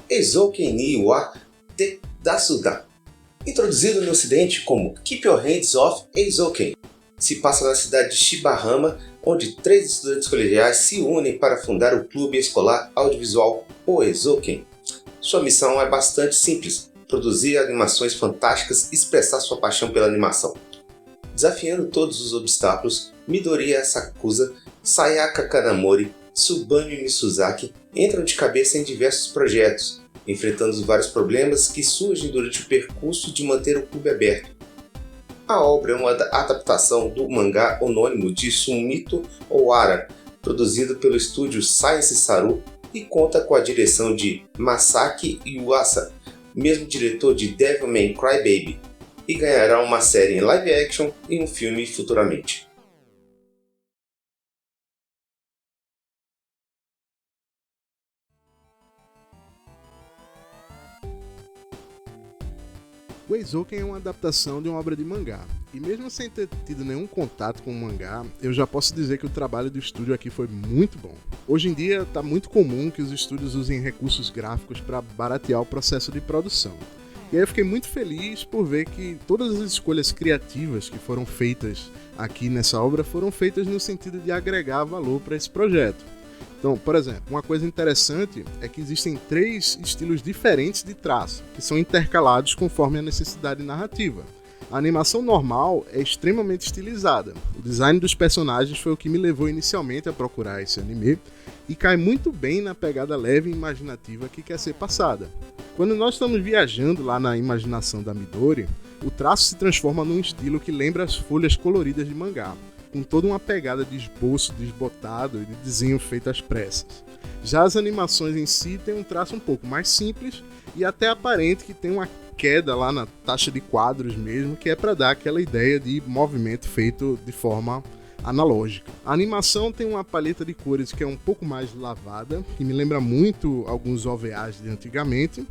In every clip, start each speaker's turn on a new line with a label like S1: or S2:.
S1: Eizouken ni wa Tetsuda. Introduzido no ocidente como Keep Your Hands Off Eizouken, se passa na cidade de Shibahama, onde 3 estudantes colegiais se unem para fundar o clube escolar audiovisual O Eizouken. Sua missão é bastante simples: produzir animações fantásticas e expressar sua paixão pela animação. Desafiando todos os obstáculos, Midoriya Sakusa, Sayaka Kanamori, Tsubame Misuzaki entram de cabeça em diversos projetos, enfrentando os vários problemas que surgem durante o percurso de manter o clube aberto. A obra é uma adaptação do mangá homônimo de Sumito Ohara, produzido pelo estúdio Science Saru, e conta com a direção de Masaki Yuasa, mesmo diretor de Devilman Crybaby, e ganhará uma série em live action e um filme futuramente.
S2: O Eizouken é uma adaptação de uma obra de mangá, e mesmo sem ter tido nenhum contato com o mangá, eu já posso dizer que o trabalho do estúdio aqui foi muito bom. Hoje em dia está muito comum que os estúdios usem recursos gráficos para baratear o processo de produção. E aí eu fiquei muito feliz por ver que todas as escolhas criativas que foram feitas aqui nessa obra foram feitas no sentido de agregar valor para esse projeto. Então, por exemplo, uma coisa interessante é que existem 3 estilos diferentes de traço, que são intercalados conforme a necessidade narrativa. A animação normal é extremamente estilizada. O design dos personagens foi o que me levou inicialmente a procurar esse anime e cai muito bem na pegada leve e imaginativa que quer ser passada. Quando nós estamos viajando lá na imaginação da Midori, o traço se transforma num estilo que lembra as folhas coloridas de mangá, com toda uma pegada de esboço desbotado e de desenho feito às pressas. Já as animações em si têm um traço um pouco mais simples e até aparente que tem uma queda lá na taxa de quadros mesmo, que é para dar aquela ideia de movimento feito de forma analógica. A animação tem uma paleta de cores que é um pouco mais lavada, que me lembra muito alguns OVAs de antigamente,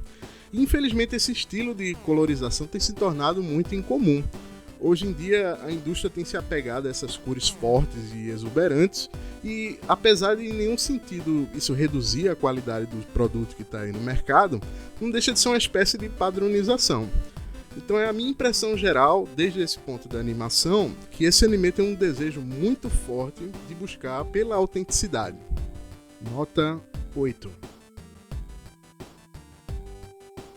S2: e infelizmente esse estilo de colorização tem se tornado muito incomum. Hoje em dia a indústria tem se apegado a essas cores fortes e exuberantes e, apesar de em nenhum sentido isso reduzir a qualidade do produto que está aí no mercado, não deixa de ser uma espécie de padronização. Então é a minha impressão geral, desde esse ponto da animação, que esse anime tem um desejo muito forte de buscar pela autenticidade. Nota 8.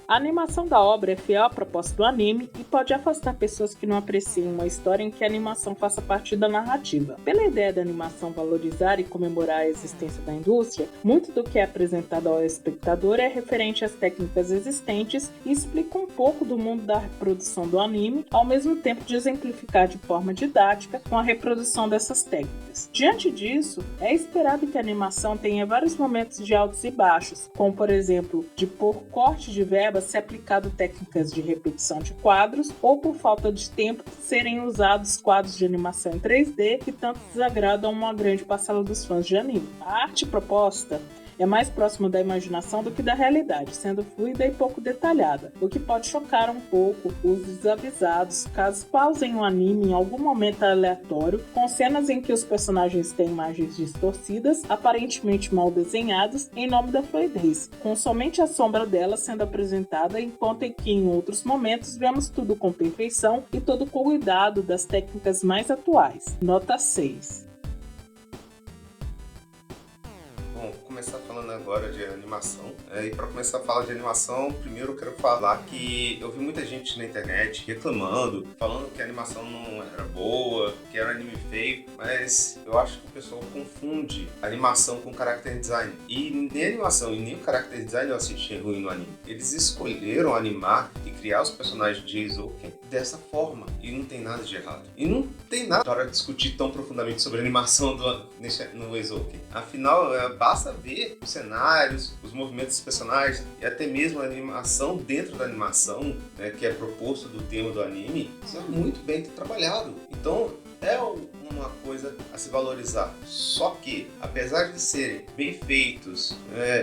S3: A animação da obra é fiel à proposta do anime e pode afastar pessoas que não apreciam uma história em que a animação faça parte da narrativa. Pela ideia da animação valorizar e comemorar a existência da indústria, muito do que é apresentado ao espectador é referente às técnicas existentes e explica um pouco do mundo da reprodução do anime, ao mesmo tempo de exemplificar de forma didática com a reprodução dessas técnicas. Diante disso, é esperado que a animação tenha vários momentos de altos e baixos, como por exemplo, de por corte de verba se aplicado técnicas de repetição de quadros ou por falta de tempo serem usados quadros de animação em 3D que tanto desagradam uma grande parcela dos fãs de anime. A arte proposta é mais próxima da imaginação do que da realidade, sendo fluida e pouco detalhada, o que pode chocar um pouco os desavisados caso pausem o anime em algum momento aleatório, com cenas em que os personagens têm imagens distorcidas, aparentemente mal desenhadas, em nome da fluidez, com somente a sombra dela sendo apresentada, enquanto que em outros momentos vemos tudo com perfeição e todo com cuidado das técnicas mais atuais. Nota 6.
S1: Bom, vou começar falando agora de animação. E para começar a falar de animação, primeiro eu quero falar que eu vi muita gente na internet reclamando, falando que a animação não era boa, que era um anime feio, mas eu acho que o pessoal confunde animação com character design. E nem a animação e nem o character design eu assisti ruim no anime. Eles escolheram animar e criar os personagens de Eizouken dessa forma, e não tem nada de errado. E não tem nada para discutir tão profundamente sobre a animação no Eizouken. Afinal, basta ver os cenários, os movimentos dos personagens e até mesmo a animação dentro da animação, né, que é proposto do tema do anime, isso é muito bem trabalhado. Então é uma coisa a se valorizar. Só que, apesar de serem bem feitos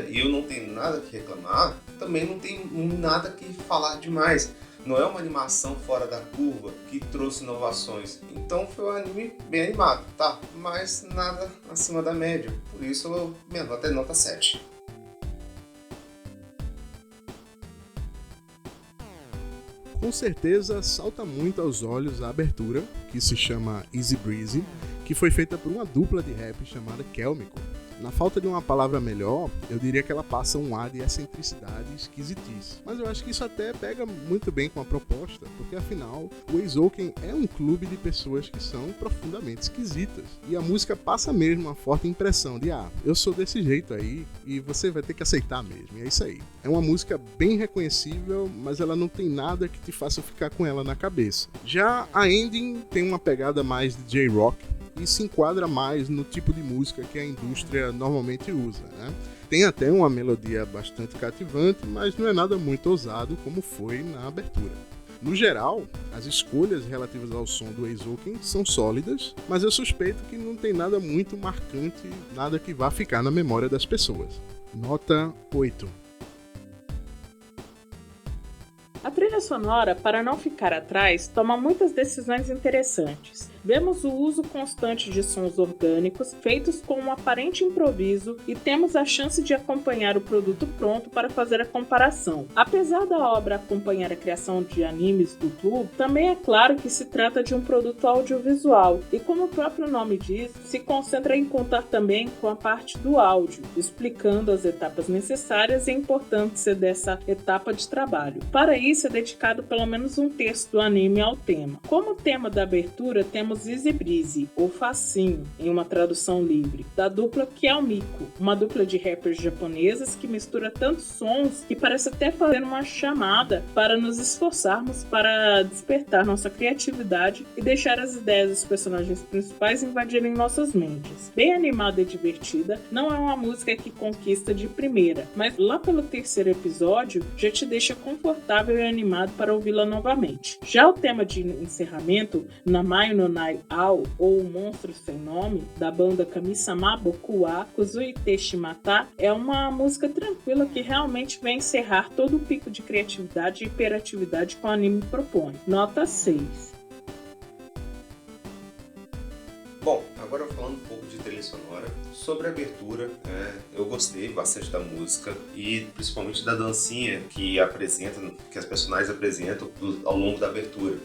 S1: e eu não tenho nada que reclamar, também não tenho nada que falar demais. Não é uma animação fora da curva que trouxe inovações. Então foi um anime bem animado, tá? Mas nada acima da média. Por isso minha nota é nota 7.
S2: Com certeza salta muito aos olhos a abertura, que se chama Easy Breezy, que foi feita por uma dupla de rap chamada Kelmico. Na falta de uma palavra melhor, eu diria que ela passa um ar de excentricidade e esquisitice. Mas eu acho que isso até pega muito bem com a proposta, porque afinal, o Eizouken é um clube de pessoas que são profundamente esquisitas. E a música passa mesmo uma forte impressão de eu sou desse jeito aí e você vai ter que aceitar mesmo. E é isso aí. É uma música bem reconhecível, mas ela não tem nada que te faça ficar com ela na cabeça. Já a ending tem uma pegada mais de J-Rock, e se enquadra mais no tipo de música que a indústria normalmente usa, né? Tem até uma melodia bastante cativante, mas não é nada muito ousado como foi na abertura. No geral, as escolhas relativas ao som do Eizouken são sólidas, mas eu suspeito que não tem nada muito marcante, nada que vá ficar na memória das pessoas. Nota 8.
S3: A trilha sonora, para não ficar atrás, toma muitas decisões interessantes. Vemos o uso constante de sons orgânicos, feitos com um aparente improviso, e temos a chance de acompanhar o produto pronto para fazer a comparação. Apesar da obra acompanhar a criação de animes do clube, também é claro que se trata de um produto audiovisual, e como o próprio nome diz, se concentra em contar também com a parte do áudio, explicando as etapas necessárias e a importância dessa etapa de trabalho. Para isso é dedicado pelo menos um terço do anime ao tema. Como tema da abertura, temos Easy Breezy, ou Facinho, em uma tradução livre, da dupla Kelmico, uma dupla de rappers japonesas que mistura tantos sons que parece até fazer uma chamada para nos esforçarmos para despertar nossa criatividade e deixar as ideias dos personagens principais invadirem nossas mentes. Bem animada e divertida, não é uma música que conquista de primeira, mas lá pelo terceiro episódio já te deixa confortável e animado para ouvi-la novamente. Já o tema de encerramento, Namae no Nai Ao, ou O Monstro Sem Nome, da banda Kami-sama Bokuwa Kuzuite Shimata, é uma música tranquila que realmente vai encerrar todo o pico de criatividade e hiperatividade que o anime propõe. Nota 6.
S1: Bom, agora falando um pouco de trilha sonora, sobre a abertura, eu gostei bastante da música e principalmente da dancinha que as personagens apresentam ao longo da abertura.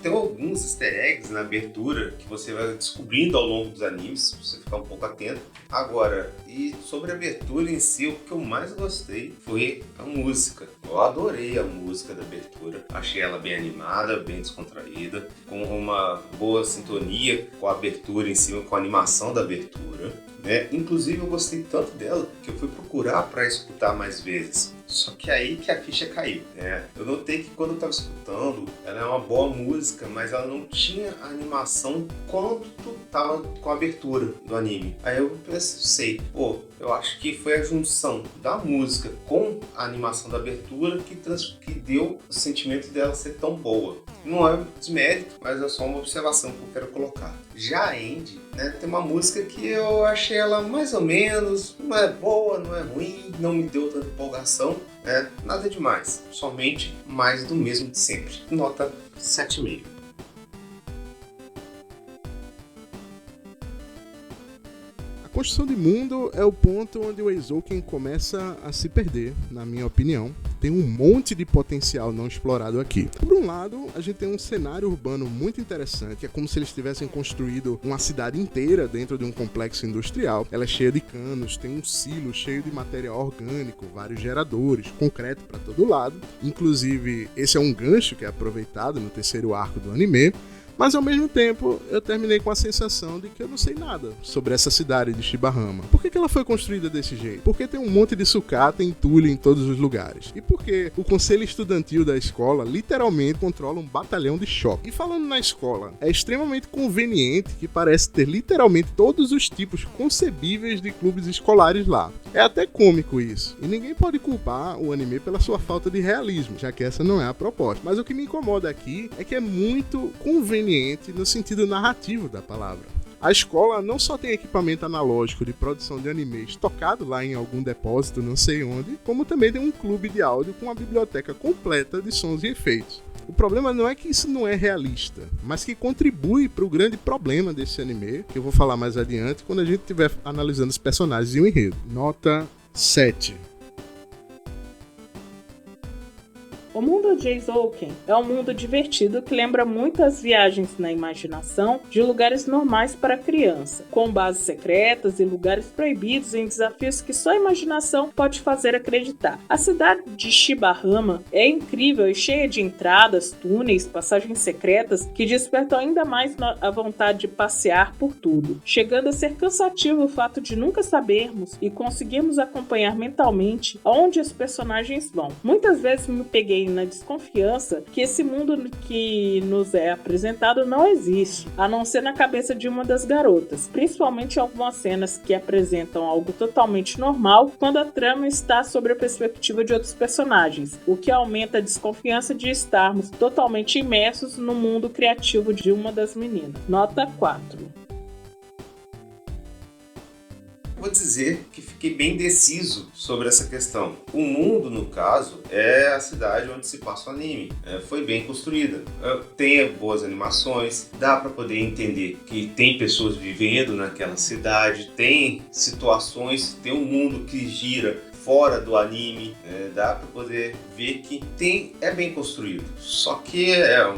S1: Tem alguns easter eggs na abertura que você vai descobrindo ao longo dos animes, se você ficar um pouco atento. Agora, e sobre a abertura em si, o que eu mais gostei foi a música. Eu adorei a música da abertura, achei ela bem animada, bem descontraída, com uma boa sintonia com a abertura em cima, com a animação da abertura. Inclusive eu gostei tanto dela que eu fui procurar para escutar mais vezes. Só que aí que a ficha caiu. Eu notei que quando eu estava escutando, ela é uma boa música, mas ela não tinha a animação quanto estava com a abertura do anime. Aí eu pensei, eu acho que foi a junção da música com a animação da abertura que deu o sentimento dela ser tão boa. Não é desmérito, mas é só uma observação que eu quero colocar. Já a End, tem uma música que eu achei ela mais ou menos, não é boa, não é ruim, não me deu tanta empolgação, nada demais, somente mais do mesmo de sempre. Nota 7,5.
S2: A construção de mundo é o ponto onde o Eizouken começa a se perder, na minha opinião. Tem um monte de potencial não explorado aqui. Por um lado, a gente tem um cenário urbano muito interessante, é como se eles tivessem construído uma cidade inteira dentro de um complexo industrial. Ela é cheia de canos, tem um silo cheio de material orgânico, vários geradores, concreto para todo lado. Inclusive, esse é um gancho que é aproveitado no terceiro arco do anime. Mas ao mesmo tempo, eu terminei com a sensação de que eu não sei nada sobre essa cidade de Shibahama. Por que ela foi construída desse jeito? Por que tem um monte de sucata e entulho em todos os lugares? E por que o conselho estudantil da escola literalmente controla um batalhão de choque? E falando na escola, é extremamente conveniente que parece ter literalmente todos os tipos concebíveis de clubes escolares lá. É até cômico isso. E ninguém pode culpar o anime pela sua falta de realismo, já que essa não é a proposta. Mas o que me incomoda aqui é que é muito conveniente no sentido narrativo da palavra. A escola não só tem equipamento analógico de produção de anime estocado lá em algum depósito não sei onde, como também tem um clube de áudio com uma biblioteca completa de sons e efeitos. O problema não é que isso não é realista, mas que contribui para o grande problema desse anime, que eu vou falar mais adiante quando a gente estiver analisando os personagens e o enredo. Nota 7.
S3: O mundo de Eizouken é um mundo divertido que lembra muito as viagens na imaginação de lugares normais para criança, com bases secretas e lugares proibidos em desafios que só a imaginação pode fazer acreditar. A cidade de Shibahama é incrível e cheia de entradas, túneis, passagens secretas que despertam ainda mais a vontade de passear por tudo, chegando a ser cansativo o fato de nunca sabermos e conseguirmos acompanhar mentalmente aonde os personagens vão. Muitas vezes me peguei na desconfiança que esse mundo que nos é apresentado não existe, a não ser na cabeça de uma das garotas, principalmente algumas cenas que apresentam algo totalmente normal quando a trama está sobre a perspectiva de outros personagens, o que aumenta a desconfiança de estarmos totalmente imersos no mundo criativo de uma das meninas. Nota 4.
S1: Vou dizer que fiquei bem indeciso sobre essa questão. O mundo, no caso, é a cidade onde se passa o anime. Foi bem construída. Tem boas animações, dá para poder entender que tem pessoas vivendo naquela cidade, tem situações, tem um mundo que gira fora do anime, dá para poder ver que é bem construído. Só que é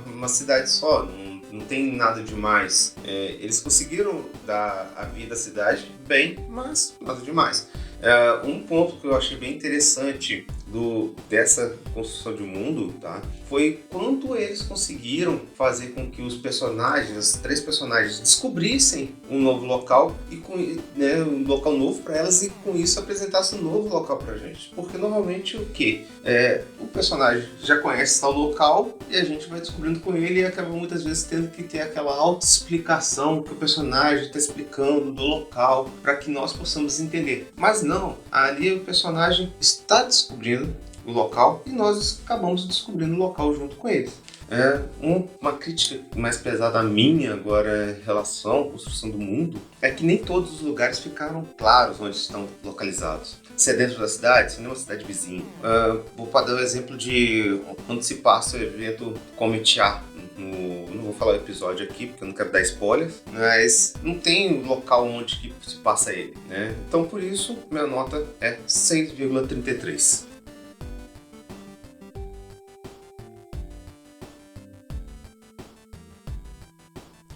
S1: uma cidade só, não tem nada demais. Eles conseguiram dar a vida à cidade bem, mas nada demais. Um ponto que eu achei bem interessante dessa construção de mundo, tá? Foi quanto eles conseguiram fazer com que os personagens, os 3 personagens, descobrissem um novo local e um local novo para elas e com isso apresentassem um novo local pra gente. Porque normalmente o quê? O personagem já conhece tal local e a gente vai descobrindo com ele e acaba muitas vezes tendo que ter aquela autoexplicação que o personagem está explicando do local para que nós possamos entender. Mas não, ali o personagem está descobrindo o local e nós acabamos descobrindo o local junto com eles. Uma crítica mais pesada minha agora em relação à construção do mundo é que nem todos os lugares ficaram claros onde estão localizados. Se é dentro da cidade, se não é uma cidade vizinha. Vou dar o exemplo de quando se passa o evento Comet A. Não vou falar o episódio aqui porque eu não quero dar spoilers, mas não tem local onde que se passa ele, né? Então por isso minha nota é 6,33.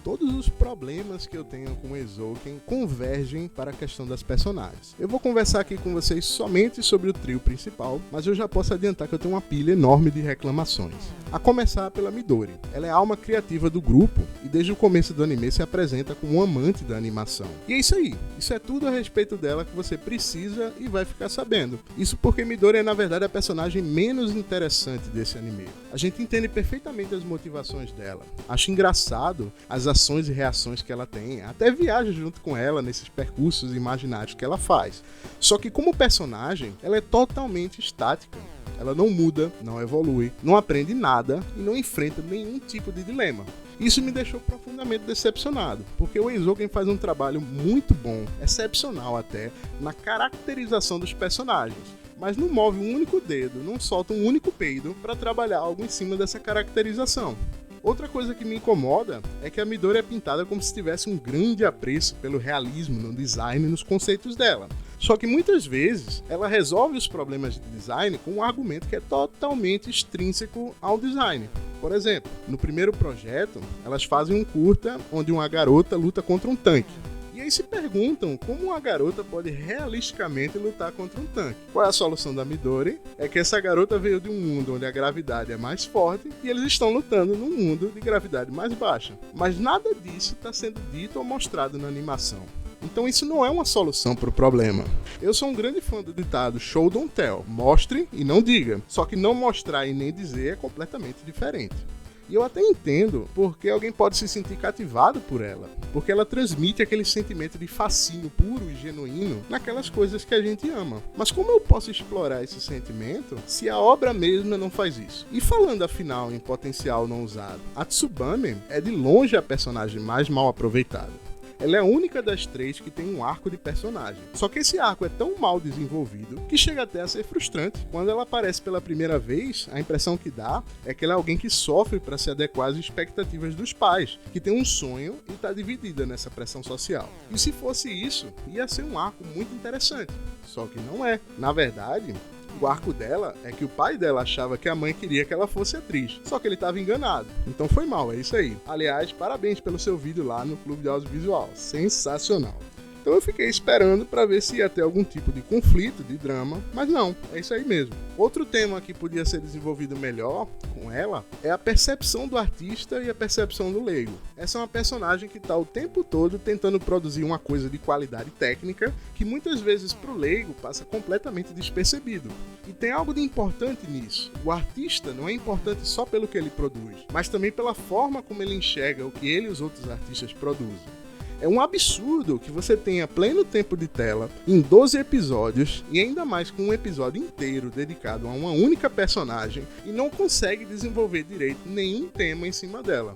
S2: Todos os problemas que eu tenho com Eizouken convergem para a questão das personagens. Eu vou conversar aqui com vocês somente sobre o trio principal, mas eu já posso adiantar que eu tenho uma pilha enorme de reclamações. A começar pela Midori. Ela é a alma criativa do grupo e desde o começo do anime se apresenta como um amante da animação. E é isso aí. Isso é tudo a respeito dela que você precisa e vai ficar sabendo. Isso porque Midori é na verdade a personagem menos interessante desse anime. A gente entende perfeitamente as motivações dela. Acho engraçado as ações e reações que ela tem, até viaja junto com ela nesses percursos imaginários que ela faz. Só que como personagem, ela é totalmente estática. Ela não muda, não evolui, não aprende nada e não enfrenta nenhum tipo de dilema. Isso me deixou profundamente decepcionado, porque o Eizouken faz um trabalho muito bom, excepcional até, na caracterização dos personagens, mas não move um único dedo, não solta um único peido para trabalhar algo em cima dessa caracterização. Outra coisa que me incomoda é que a Midori é pintada como se tivesse um grande apreço pelo realismo no design e nos conceitos dela. Só que muitas vezes ela resolve os problemas de design com um argumento que é totalmente extrínseco ao design. Por exemplo, no primeiro projeto, elas fazem um curta onde uma garota luta contra um tanque. E aí se perguntam como uma garota pode realisticamente lutar contra um tanque. Qual é a solução da Midori? É que essa garota veio de um mundo onde a gravidade é mais forte e eles estão lutando num mundo de gravidade mais baixa. Mas nada disso está sendo dito ou mostrado na animação. Então isso não é uma solução para o problema. Eu sou um grande fã do ditado Show Don't Tell, mostre e não diga. Só que não mostrar e nem dizer é completamente diferente. E eu até entendo porque alguém pode se sentir cativado por ela, porque ela transmite aquele sentimento de fascínio puro e genuíno naquelas coisas que a gente ama. Mas como eu posso explorar esse sentimento se a obra mesma não faz isso? E falando afinal em potencial não usado, a Tsubame é de longe a personagem mais mal aproveitada. Ela é a única das 3 que tem um arco de personagem. Só que esse arco é tão mal desenvolvido que chega até a ser frustrante. Quando ela aparece pela primeira vez, a impressão que dá é que ela é alguém que sofre para se adequar às expectativas dos pais, que tem um sonho e está dividida nessa pressão social. E se fosse isso, ia ser um arco muito interessante. Só que não é. Na verdade, O arco dela é que o pai dela achava que a mãe queria que ela fosse atriz, só que ele estava enganado. Então foi mal, é isso aí. Aliás, parabéns pelo seu vídeo lá no Clube de Audiovisual, sensacional. Então eu fiquei esperando para ver se ia ter algum tipo de conflito, de drama, mas não, é isso aí mesmo. Outro tema que podia ser desenvolvido melhor com ela é a percepção do artista e a percepção do leigo. Essa é uma personagem que está o tempo todo tentando produzir uma coisa de qualidade técnica que muitas vezes para o leigo passa completamente despercebido. E tem algo de importante nisso. O artista não é importante só pelo que ele produz, mas também pela forma como ele enxerga o que ele e os outros artistas produzem. É um absurdo que você tenha pleno tempo de tela em 12 episódios e ainda mais com um episódio inteiro dedicado a uma única personagem e não consegue desenvolver direito nenhum tema em cima dela.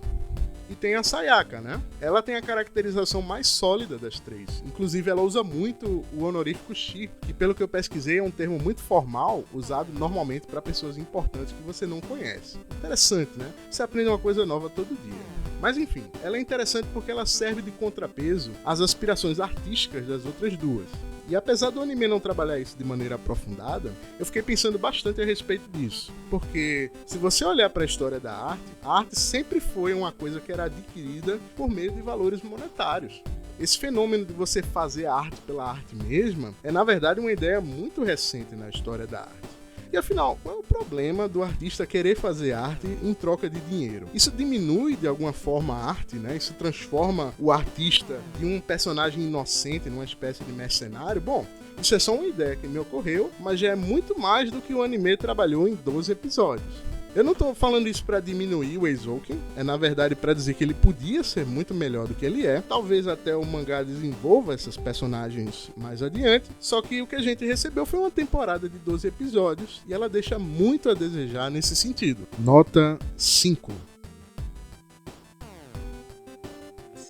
S2: E tem a Sayaka, né? Ela tem a caracterização mais sólida das três. Inclusive, ela usa muito o honorífico Shi, que pelo que eu pesquisei é um termo muito formal, usado normalmente para pessoas importantes que você não conhece. Interessante, né? Você aprende uma coisa nova todo dia. Mas enfim, ela é interessante porque ela serve de contrapeso às aspirações artísticas das outras duas. E apesar do anime não trabalhar isso de maneira aprofundada, eu fiquei pensando bastante a respeito disso. Porque se você olhar para a história da arte, a arte sempre foi uma coisa que era adquirida por meio de valores monetários. Esse fenômeno de você fazer arte pela arte mesma é na verdade uma ideia muito recente na história da arte. E afinal, qual é o problema do artista querer fazer arte em troca de dinheiro? Isso diminui de alguma forma a arte, né? Isso transforma o artista de um personagem inocente numa espécie de mercenário? Bom, isso é só uma ideia que me ocorreu, mas já é muito mais do que o anime trabalhou em 12 episódios. Eu não tô falando isso pra diminuir o Eizouken, é na verdade pra dizer que ele podia ser muito melhor do que ele é. Talvez até o mangá desenvolva essas personagens mais adiante, só que o que a gente recebeu foi uma temporada de 12 episódios e ela deixa muito a desejar nesse sentido. Nota 5.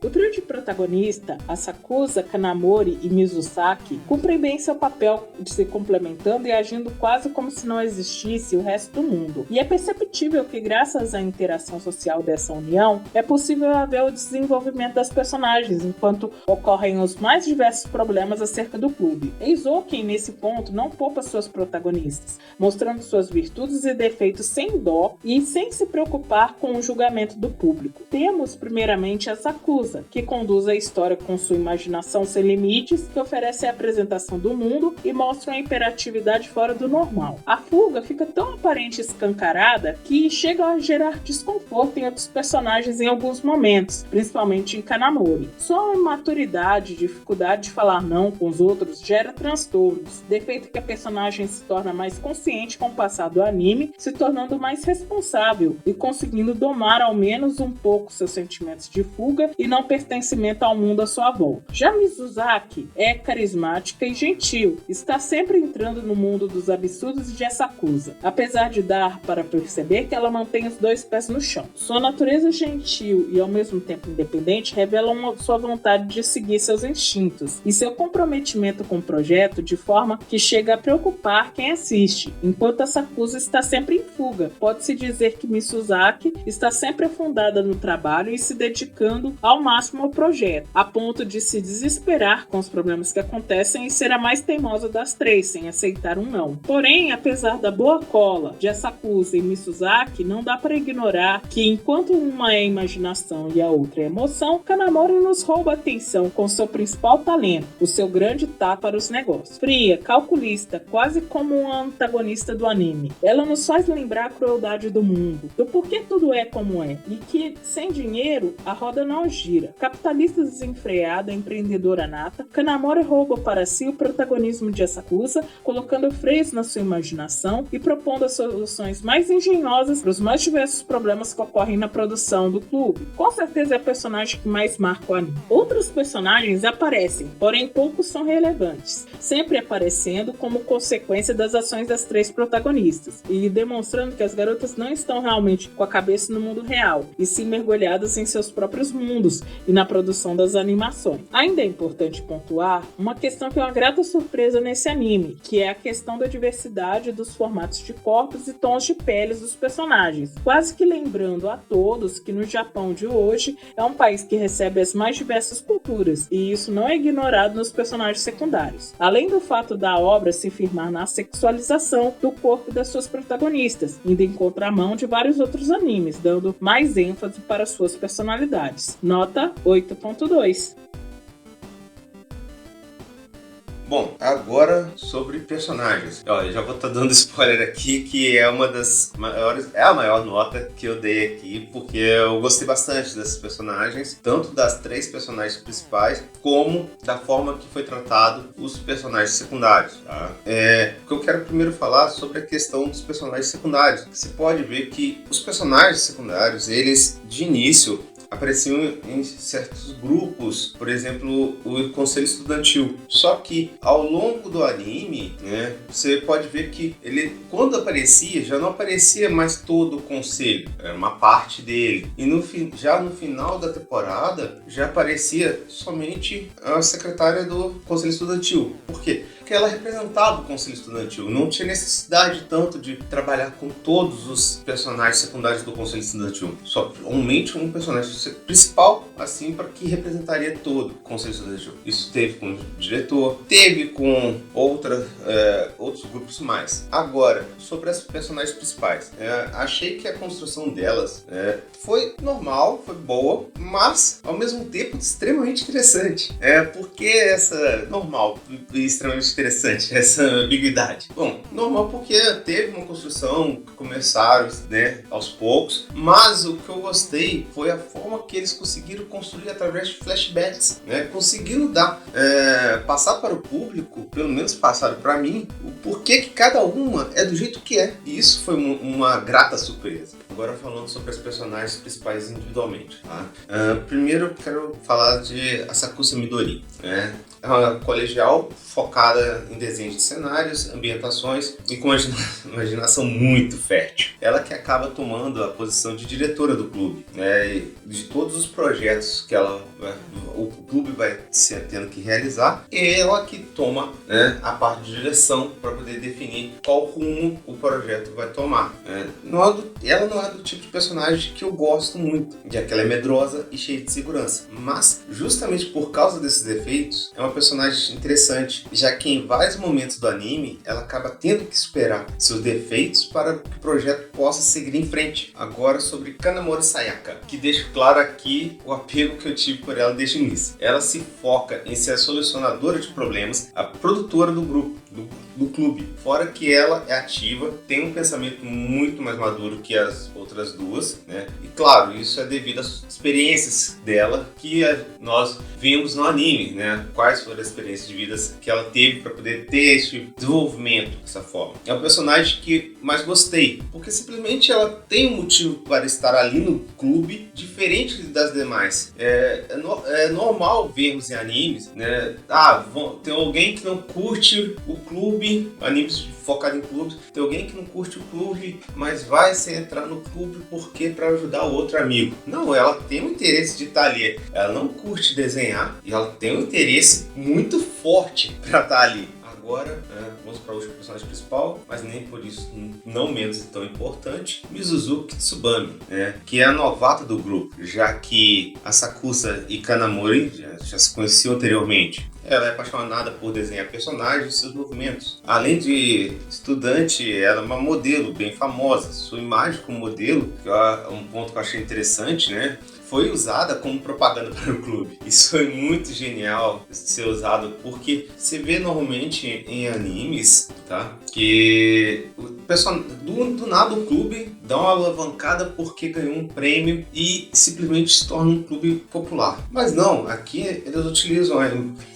S3: O trio de protagonista, Asakusa, Kanamori e Mizusaki, cumprem bem seu papel de se complementando e agindo quase como se não existisse o resto do mundo. E é perceptível que, graças à interação social dessa união, é possível haver o desenvolvimento das personagens, enquanto ocorrem os mais diversos problemas acerca do clube. Eizouken, nesse ponto, não poupa suas protagonistas, mostrando suas virtudes e defeitos sem dó e sem se preocupar com o julgamento do público. Temos, primeiramente, Asakusa, que conduz a história com sua imaginação sem limites, que oferece a apresentação do mundo e mostra uma hiperatividade fora do normal. A fuga fica tão aparente e escancarada que chega a gerar desconforto em outros personagens em alguns momentos, principalmente em Kanamori. Sua imaturidade e dificuldade de falar não com os outros gera transtornos, defeito que a personagem se torna mais consciente com o passar do anime, se tornando mais responsável e conseguindo domar ao menos um pouco seus sentimentos de fuga e não pertencimento ao mundo à sua volta. Já Mizusaki é carismática e gentil, está sempre entrando no mundo dos absurdos de Asakusa, apesar de dar para perceber que ela mantém os dois pés no chão. Sua natureza gentil e ao mesmo tempo independente revelam sua vontade de seguir seus instintos e seu comprometimento com o projeto de forma que chega a preocupar quem assiste, enquanto Asakusa está sempre em fuga. Pode-se dizer que Mizusaki está sempre afundada no trabalho e se dedicando ao máximo ao projeto, a ponto de se desesperar com os problemas que acontecem e ser a mais teimosa das três, sem aceitar um não. Porém, apesar da boa cola de Asakusa e Mizusaki, não dá para ignorar que, enquanto uma é imaginação e a outra é emoção, Kanamori nos rouba a atenção com seu principal talento, o seu grande tato para os negócios. Fria, calculista, quase como uma antagonista do anime. Ela nos faz lembrar a crueldade do mundo, do porquê tudo é como é, e que, sem dinheiro, a roda não gira. Capitalista desenfreada, empreendedora nata, Kanamori rouba para si o protagonismo de Asakusa, colocando freios na sua imaginação e propondo as soluções mais engenhosas para os mais diversos problemas que ocorrem na produção do clube. Com certeza é a personagem que mais marca o anime. Outros personagens aparecem, porém poucos são relevantes, sempre aparecendo como consequência das ações das três protagonistas, e demonstrando que as garotas não estão realmente com a cabeça no mundo real, e sim mergulhadas em seus próprios mundos, e na produção das animações. Ainda é importante pontuar uma questão que é uma grata surpresa nesse anime, que é a questão da diversidade dos formatos de corpos e tons de peles dos personagens, quase que lembrando a todos que no Japão de hoje é um país que recebe as mais diversas culturas, e isso não é ignorado nos personagens secundários. Além do fato da obra se firmar na sexualização do corpo das suas protagonistas, indo em contramão de vários outros animes, dando mais ênfase para suas personalidades. Nota 8.2.
S1: Bom, agora sobre personagens. Olha, já vou estar dando spoiler aqui, que é uma das maiores, é a maior nota que eu dei aqui, porque eu gostei bastante desses personagens, tanto das 3 personagens principais, como da forma que foi tratado os personagens secundários, tá? O que eu quero primeiro falar sobre a questão dos personagens secundários. Você pode ver que os personagens secundários, eles, de início, apareciam em certos grupos, por exemplo, o Conselho Estudantil. Só que ao longo do anime, né, você pode ver que ele, quando aparecia, já não aparecia mais todo o conselho, era uma parte dele. E já no final da temporada, já aparecia somente a secretária do Conselho Estudantil. Por quê? Porque ela representava o Conselho Estudantil. Não tinha necessidade tanto de trabalhar com todos os personagens secundários do Conselho Estudantil. Somente um personagem principal, assim, para que representaria todo o Conselho Estudantil. Isso teve com o diretor, teve com outros grupos mais. Agora, sobre as personagens principais. Achei que a construção delas foi normal, foi boa, mas, ao mesmo tempo, extremamente interessante. Porque essa normal e extremamente interessante, essa ambiguidade? Bom, normal porque teve uma construção que começaram, né, aos poucos, mas o que eu gostei foi a forma que eles conseguiram construir através de flashbacks, né? Conseguiram passar para o público, pelo menos passaram para mim, o porquê que cada uma é do jeito que é. E isso foi uma grata surpresa. Agora falando sobre as personagens principais individualmente, tá? Primeiro eu quero falar de Asakusa Midori, né? É uma colegial focada em desenhos de cenários, ambientações e com imaginação muito fértil. Ela que acaba tomando a posição de diretora do clube, né? E de todos os projetos que o clube vai tendo que realizar, é ela que toma, né, a parte de direção para poder definir qual rumo o projeto vai tomar. Ela não é do tipo de personagem que eu gosto muito, já que ela é medrosa e cheia de segurança. Mas, justamente por causa desses defeitos, é uma personagem interessante, já que em vários momentos do anime, ela acaba tendo que superar seus defeitos para que o projeto possa seguir em frente. Agora, sobre Kanamori Sayaka, que deixo claro aqui o apego que eu tive por ela desde o início. Ela se foca em ser a solucionadora de problemas, a produtora do grupo, do clube. Fora que ela é ativa, tem um pensamento muito mais maduro que as outras duas, né? E claro, isso é devido às experiências dela que nós vimos no anime, né? Quais foram as experiências de vida que ela teve para poder ter esse desenvolvimento dessa forma. É o personagem que mais gostei, porque simplesmente ela tem um motivo para estar ali no clube, diferente das demais. É normal vermos em animes, né? Tem alguém que não curte o clube, animes focados em clubes, tem alguém que não curte o clube, mas vai se entrar no clube porque para ajudar o outro amigo. Não, ela tem um interesse de estar ali. Ela não curte desenhar e ela tem um interesse muito forte para estar ali. Agora, vamos para o último personagem principal, mas nem por isso não menos tão importante, Mizuzuki Tsubame, né, que é a novata do grupo, já que Asakusa e Kanamori já se conheciam anteriormente. Ela é apaixonada por desenhar personagens e seus movimentos. Além de estudante, ela é uma modelo bem famosa. Sua imagem como modelo, que é um ponto que eu achei interessante, né, foi usada como propaganda para o clube. Isso foi muito genial de ser usado, porque você vê normalmente em animes, tá, que o pessoal, do nada o clube dá uma alavancada porque ganhou um prêmio e simplesmente se torna um clube popular. Mas não, aqui eles utilizam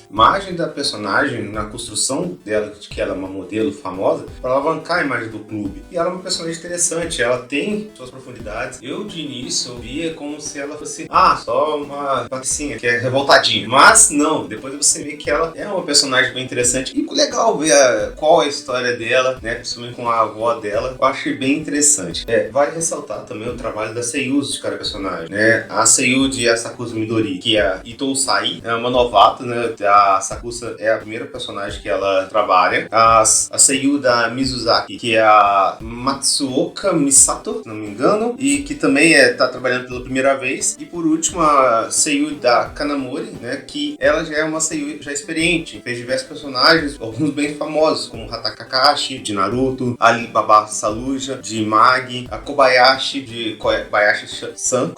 S1: imagem da personagem, na construção dela, de que ela é uma modelo famosa, para alavancar a imagem do clube. E ela é uma personagem interessante, ela tem suas profundidades. Eu, de início, via como se ela fosse, só uma patricinha, que é revoltadinha. Mas não, depois você vê que ela é uma personagem bem interessante. E legal ver qual é a história dela, né, principalmente com a avó dela. Eu achei bem interessante. Vale ressaltar também o trabalho da seiyuu de cada personagem, né? A seiyuu de Asakusa Midori, que é a Itou Sai, é uma novata, né? A Asakusa é a primeira personagem que ela trabalha. A seiyuu da Mizuzaki, que é a Matsuoka Misato, se não me engano, e que também tá trabalhando pela primeira vez. E por último, a seiyuu da Kanamori, né? Que ela já é uma seiyuu já experiente, fez diversos personagens, alguns bem famosos, como Hataka Kakashi, de Naruto, Alibaba Saluja, de Magi, a Kobayashi, de Kobayashi-san,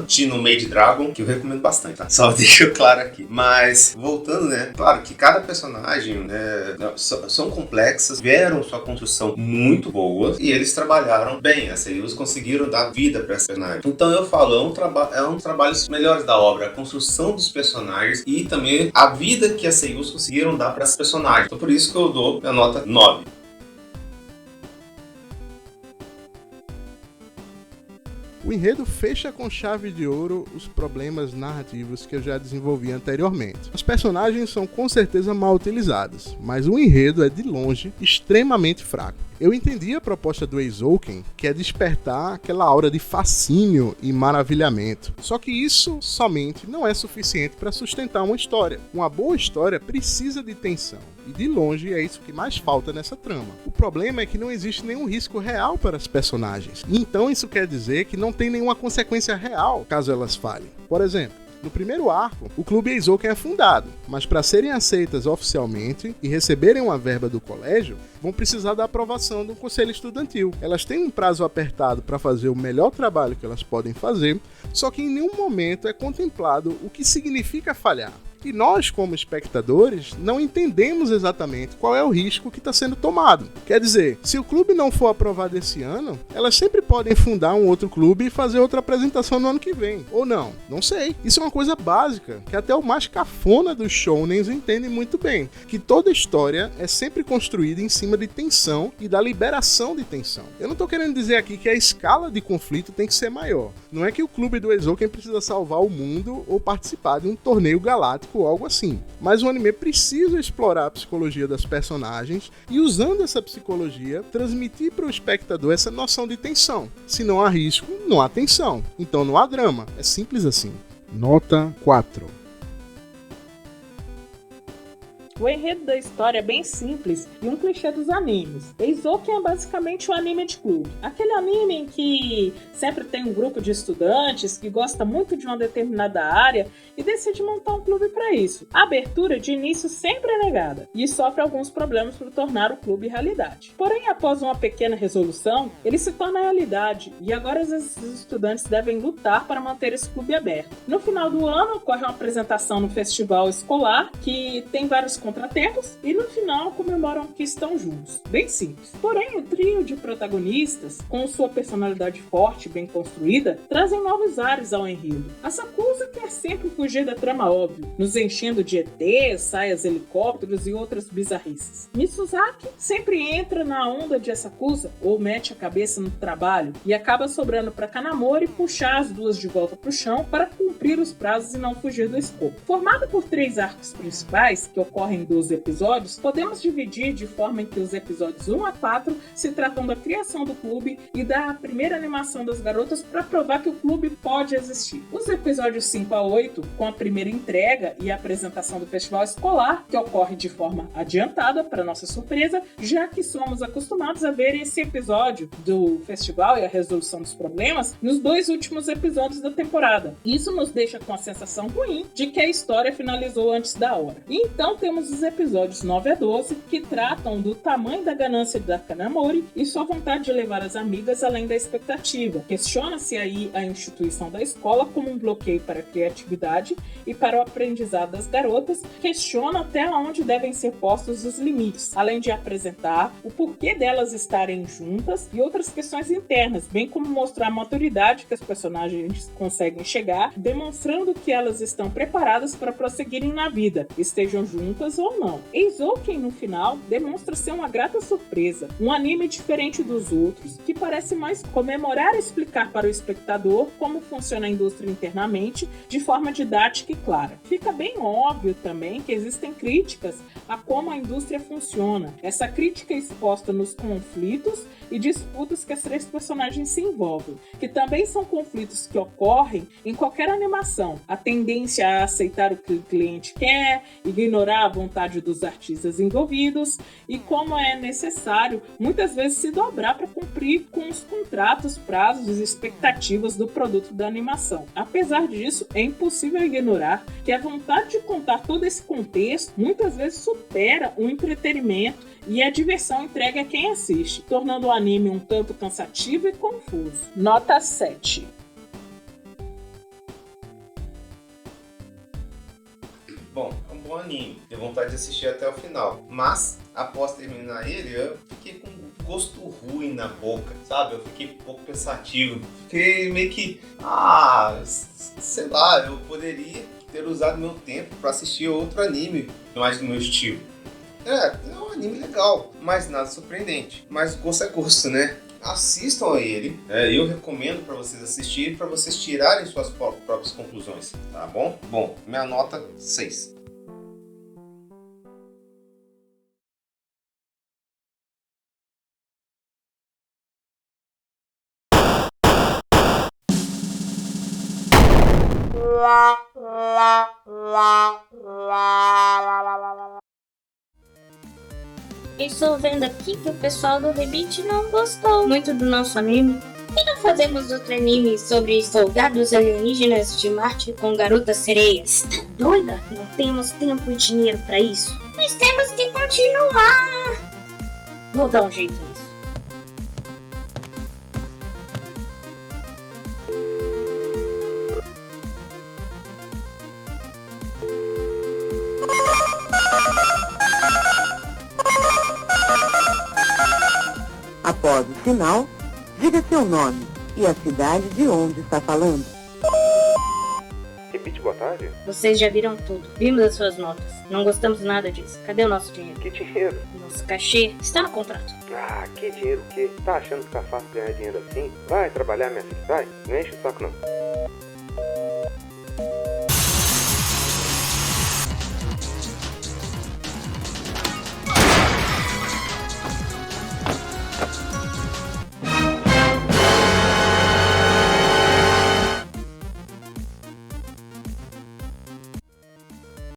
S1: de No Maid Dragon, que eu recomendo bastante, tá? Só deixo claro aqui. Mas, voltando, né? Claro que cada personagem, né, são complexas, tiveram sua construção muito boa e eles trabalharam bem. As seiyus conseguiram dar vida para esse personagem. Então eu falo, é um dos trabalhos melhores da obra, a construção dos personagens e também a vida que as seiyus conseguiram dar para esses personagens. Então por isso que eu dou a nota 9.
S2: O enredo fecha com chave de ouro os problemas narrativos que eu já desenvolvi anteriormente. Os personagens são com certeza mal utilizados, mas o enredo é de longe extremamente fraco. Eu entendi a proposta do Eizouken, que é despertar aquela aura de fascínio e maravilhamento. Só que isso somente não é suficiente para sustentar uma história. Uma boa história precisa de tensão. E de longe é isso que mais falta nessa trama. O problema é que não existe nenhum risco real para as personagens. E então isso quer dizer que não tem nenhuma consequência real caso elas falhem. Por exemplo, no primeiro arco, o Clube Eizouken é fundado, mas para serem aceitas oficialmente e receberem uma verba do colégio, vão precisar da aprovação do conselho estudantil. Elas têm um prazo apertado para fazer o melhor trabalho que elas podem fazer, só que em nenhum momento é contemplado o que significa falhar. E nós, como espectadores, não entendemos exatamente qual é o risco que está sendo tomado. Quer dizer, se o clube não for aprovado esse ano, elas sempre podem fundar um outro clube e fazer outra apresentação no ano que vem. Ou não, não sei. Isso é uma coisa básica, que até o mais cafona dos shounens entende muito bem. Que toda história é sempre construída em cima de tensão e da liberação de tensão. Eu não estou querendo dizer aqui que a escala de conflito tem que ser maior. Não é que o clube do Eizouken precisa salvar o mundo ou participar de um torneio galáctico ou algo assim. Mas o anime precisa explorar a psicologia das personagens e, usando essa psicologia, transmitir para o espectador essa noção de tensão. Se não há risco, não há tensão. Então não há drama. É simples assim. Nota 4.
S3: O enredo da história é bem simples e um clichê dos animes. Eizouken é basicamente um anime de clube. Aquele anime em que sempre tem um grupo de estudantes que gosta muito de uma determinada área e decide montar um clube para isso. A abertura de início sempre é negada e sofre alguns problemas para tornar o clube realidade. Porém, após uma pequena resolução, ele se torna realidade e agora os estudantes devem lutar para manter esse clube aberto. No final do ano, ocorre uma apresentação no festival escolar que tem vários contratempos e no final comemoram que estão juntos. Bem simples. Porém, o trio de protagonistas, com sua personalidade forte e bem construída, trazem novos ares ao enredo. A Sakusa quer sempre fugir da trama óbvia, nos enchendo de ETs, saias, helicópteros e outras bizarrices. Mizuzaki sempre entra na onda de Asakusa ou mete a cabeça no trabalho e acaba sobrando para Kanamori puxar as duas de volta para o chão para cumprir os prazos e não fugir do escopo. Formado por 3 arcos principais, que ocorrem em 12 episódios, podemos dividir de forma em que os episódios 1 a 4 se tratam da criação do clube e da primeira animação das garotas para provar que o clube pode existir. Os episódios 5 a 8, com a primeira entrega e a apresentação do festival escolar, que ocorre de forma adiantada, para nossa surpresa, já que somos acostumados a ver esse episódio do festival e a resolução dos problemas nos 2 últimos episódios da temporada. Isso nos deixa com a sensação ruim de que a história finalizou antes da hora. E então temos os episódios 9 a 12, que tratam do tamanho da ganância da Kanamori e sua vontade de levar as amigas além da expectativa. Questiona-se aí a instituição da escola como um bloqueio para a criatividade e para o aprendizado das garotas, questiona até onde devem ser postos os limites, além de apresentar o porquê delas estarem juntas e outras questões internas, bem como mostrar a maturidade que as personagens conseguem chegar, demonstrando demonstrando que elas estão preparadas para prosseguirem na vida, estejam juntas ou não. Eizouken, no final, demonstra ser uma grata surpresa, um anime diferente dos outros, que parece mais comemorar e explicar para o espectador como funciona a indústria internamente, de forma didática e clara. Fica bem óbvio também que existem críticas a como a indústria funciona. Essa crítica é exposta nos conflitos e disputas que as três personagens se envolvem, que também são conflitos que ocorrem em qualquer animação. A tendência a aceitar o que o cliente quer, ignorar a vontade dos artistas envolvidos e como é necessário muitas vezes se dobrar para cumprir com os contratos, prazos e expectativas do produto da animação. Apesar disso, é impossível ignorar que a vontade de contar todo esse contexto muitas vezes supera o entretenimento e a diversão entregue a quem assiste, tornando o anime um tanto cansativo e confuso. Nota 7.
S1: Bom, é um bom anime, deu vontade de assistir até o final, mas após terminar ele, eu fiquei com um gosto ruim na boca, sabe? Eu fiquei um pouco pensativo, fiquei meio que, sei lá, eu poderia ter usado meu tempo para assistir outro anime mais do meu estilo. É um anime legal, mas nada surpreendente, mas gosto é gosto, né? Assistam a ele, eu recomendo para vocês assistirem, para vocês tirarem suas próprias conclusões, tá bom? Bom, minha nota 6.
S4: Estou vendo aqui que o pessoal do Rebite não gostou muito do nosso anime. E não fazemos outro anime sobre soldados alienígenas de Marte com garotas sereias? Tá doida? Não temos tempo e dinheiro pra isso. Mas temos que continuar. Vou dar um jeito nisso.
S5: Após o sinal, diga seu nome e a cidade de onde está falando.
S6: Repite, boa tarde.
S4: Vocês já viram tudo. Vimos as suas notas. Não gostamos nada disso. Cadê o nosso dinheiro?
S6: Que dinheiro?
S4: Nosso cachê está no contrato.
S6: Que dinheiro o quê? Tá achando que tá fácil ganhar dinheiro assim? Vai trabalhar, minha filha, vai. Não enche o saco não.